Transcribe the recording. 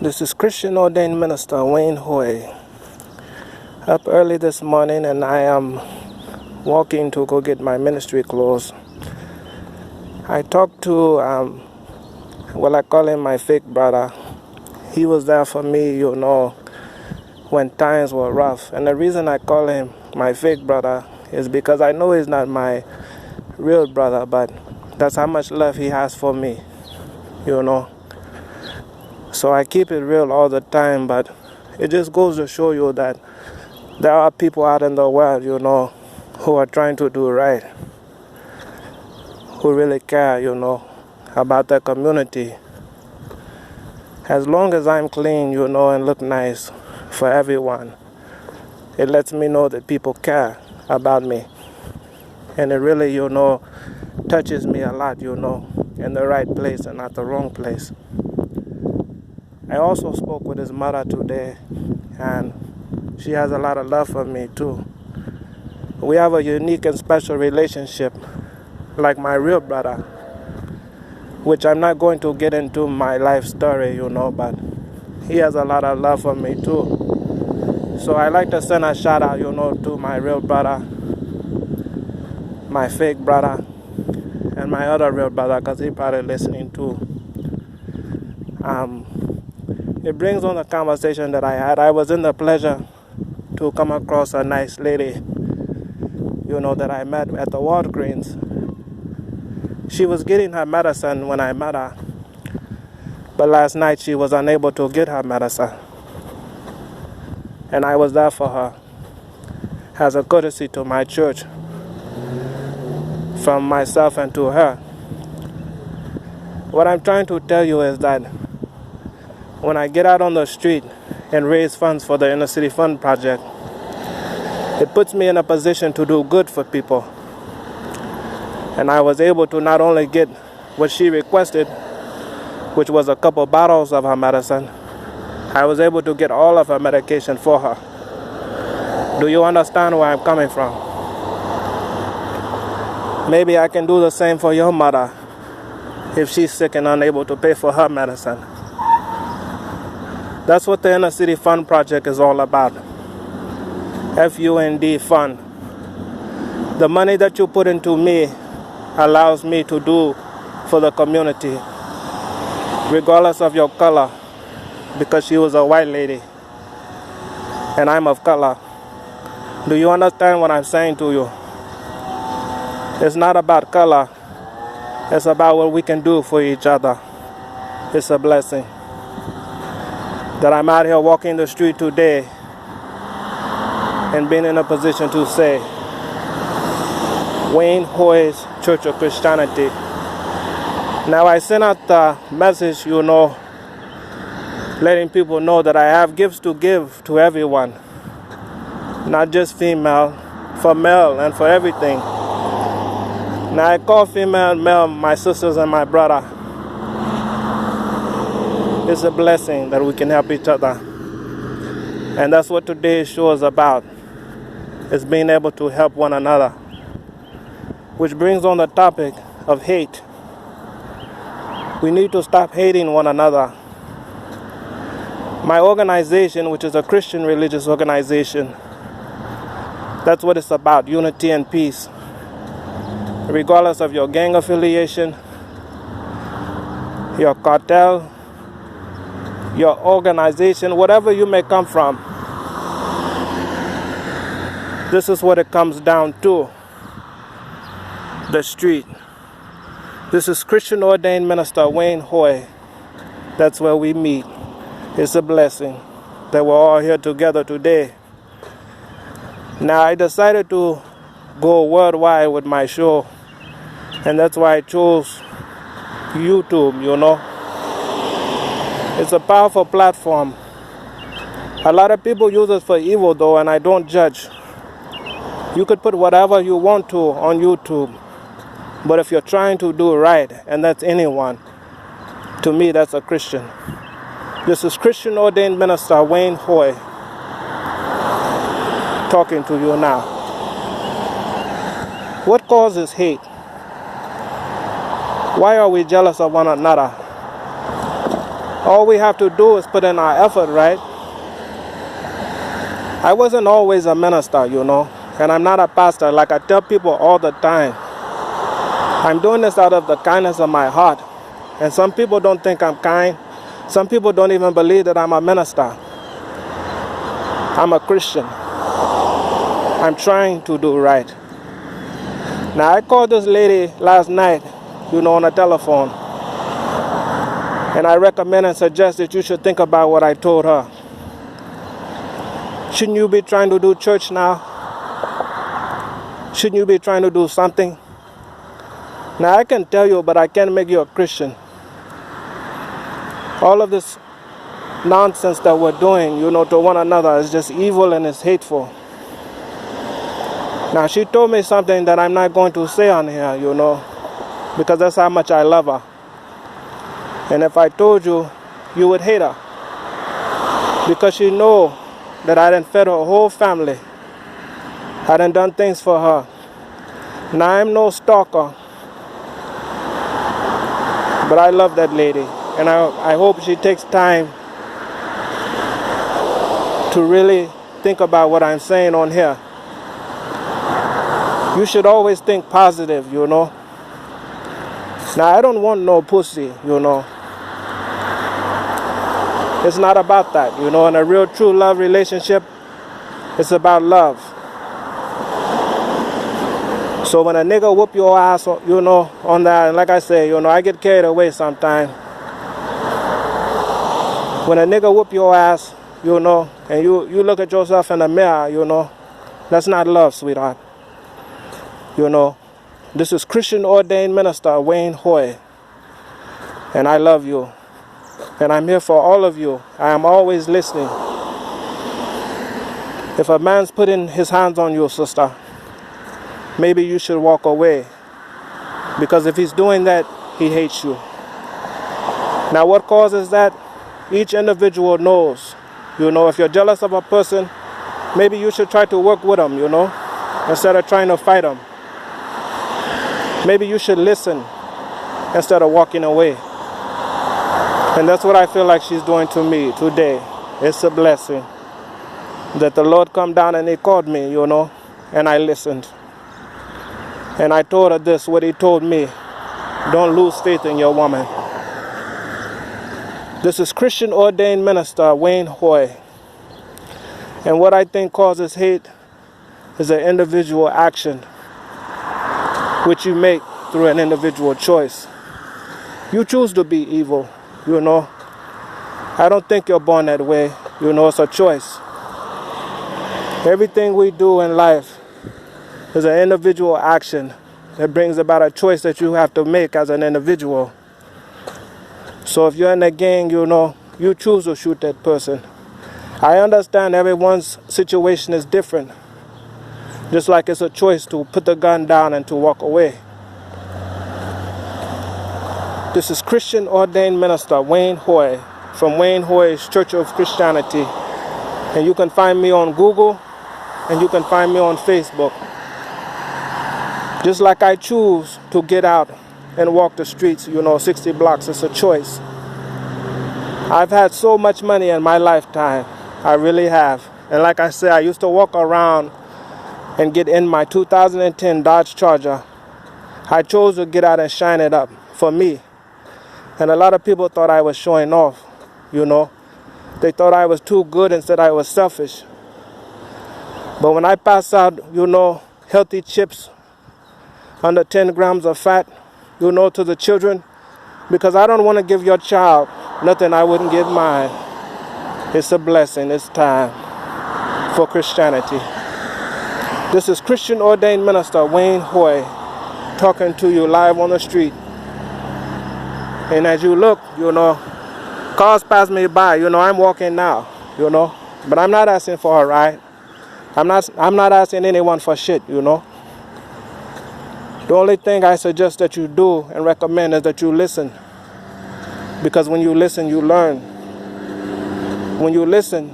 This is Christian Ordained Minister Wayne Hoy. Up early this morning, and I am walking to go get my ministry clothes. I talked to, I call him my fake brother. He was there for me, when times were rough. And the reason I call him my fake brother is because I know he's not my real brother, but that's how much love he has for me, So I keep it real all the time, but it just goes to show you that there are people out in the world, who are trying to do right, who really care, about their community. As long as I'm clean, and look nice for everyone, it lets me know that people care about me. And it really, touches me a lot, in the right place and not the wrong place. I also spoke with his mother today, and she has a lot of love for me too. We have a unique and special relationship, like my real brother, which I'm not going to get into my life story, but he has a lot of love for me too. So I like to send a shout out, to my real brother, my fake brother, and my other real brother, because he's probably listening too. It brings on the conversation that I had. I was in the pleasure to come across a nice lady, that I met at the Walgreens. She was getting her medicine when I met her, but last night she was unable to get her medicine. And I was there for her as a courtesy to my church, from myself and to her. What I'm trying to tell you is that when I get out on the street and raise funds for the Inner City Fund Project, it puts me in a position to do good for people. And I was able to not only get what she requested, which was a couple bottles of her medicine, I was able to get all of her medication for her. Do you understand where I'm coming from? Maybe I can do the same for your mother if she's sick and unable to pay for her medicine. That's what the Inner City Fund Project is all about. FUND Fund. The money that you put into me allows me to do for the community, regardless of your color, because she was a white lady and I'm of color. Do you understand what I'm saying to you? It's not about color. It's about what we can do for each other. It's a blessing that I'm out here walking the street today and being in a position to say, Wayne Hoy's Church of Christianity. Now I sent out the message, letting people know that I have gifts to give to everyone, not just female, for male and for everything. Now I call female and male my sisters and my brother. It's a blessing that we can help each other. And that's what today's show is about, is being able to help one another. Which brings on the topic of hate. We need to stop hating one another. My organization, which is a Christian religious organization, that's what it's about, unity and peace. Regardless of your gang affiliation, your cartel, your organization, whatever you may come from, this is what it comes down to. The street. This is Christian Ordained Minister Wayne Hoy. That's where we meet. It's a blessing that we're all here together today. Now I decided to go worldwide with my show, and that's why I chose YouTube, It's a powerful platform. A lot of people use it for evil though, and I don't judge. You could put whatever you want to on YouTube, but if you're trying to do right, and that's anyone, to me that's a Christian. This is Christian Ordained Minister Wayne Hoy talking to you now. What causes hate? Why are we jealous of one another? All we have to do is put in our effort, right? I wasn't always a minister, and I'm not a pastor. Like I tell people all the time, I'm doing this out of the kindness of my heart. And some people don't think I'm kind. Some people don't even believe that I'm a minister. I'm a Christian. I'm trying to do right. Now, I called this lady last night, on the telephone. And I recommend and suggest that you should think about what I told her. Shouldn't you be trying to do church now? Shouldn't you be trying to do something? Now, I can tell you, but I can't make you a Christian. All of this nonsense that we're doing, to one another is just evil and it's hateful. Now, she told me something that I'm not going to say on here, because that's how much I love her. And if I told you, you would hate her. Because she know that I done fed her whole family. I done things for her. Now, I'm no stalker. But I love that lady. And I hope she takes time to really think about what I'm saying on here. You should always think positive, Now, I don't want no pussy, It's not about that, In a real true love relationship, it's about love. So when a nigga whoop your ass, on that, and like I say, I get carried away sometimes. When a nigga whoop your ass, and you look at yourself in the mirror, that's not love, sweetheart. This is Christian Ordained Minister Wayne Hoy, and I love you. And I'm here for all of you. I am always listening. If a man's putting his hands on you, sister, maybe you should walk away. Because if he's doing that, he hates you. Now, what causes that? Each individual knows. If you're jealous of a person, maybe you should try to work with them, instead of trying to fight them. Maybe you should listen instead of walking away. And that's what I feel like she's doing to me today. It's a blessing that the Lord come down and he called me, and I listened. And I told her this, what he told me. Don't lose faith in your woman. This is Christian Ordained Minister Wayne Hoy. And what I think causes hate is an individual action which you make through an individual choice. You choose to be evil. I don't think you're born that way. It's a choice. Everything we do in life is an individual action that brings about a choice that you have to make as an individual. So if you're in a gang, you choose to shoot that person. I understand everyone's situation is different. Just like it's a choice to put the gun down and to walk away. This is Christian Ordained Minister Wayne Hoy from Wayne Hoy's Church of Christianity. And you can find me on Google and you can find me on Facebook. Just like I choose to get out and walk the streets, 60 blocks, it's a choice. I've had so much money in my lifetime. I really have. And like I said, I used to walk around and get in my 2010 Dodge Charger. I chose to get out and shine it up for me. And a lot of people thought I was showing off, They thought I was too good and said I was selfish. But when I pass out, healthy chips under 10 grams of fat, to the children, because I don't want to give your child nothing I wouldn't give mine. It's a blessing. It's time for Christianity. This is Christian Ordained Minister Wayne Hoy talking to you live on the street. And as you look, cars pass me by. I'm walking now, But I'm not asking for a ride. I'm not asking anyone for shit, The only thing I suggest that you do and recommend is that you listen. Because when you listen, you learn. When you listen,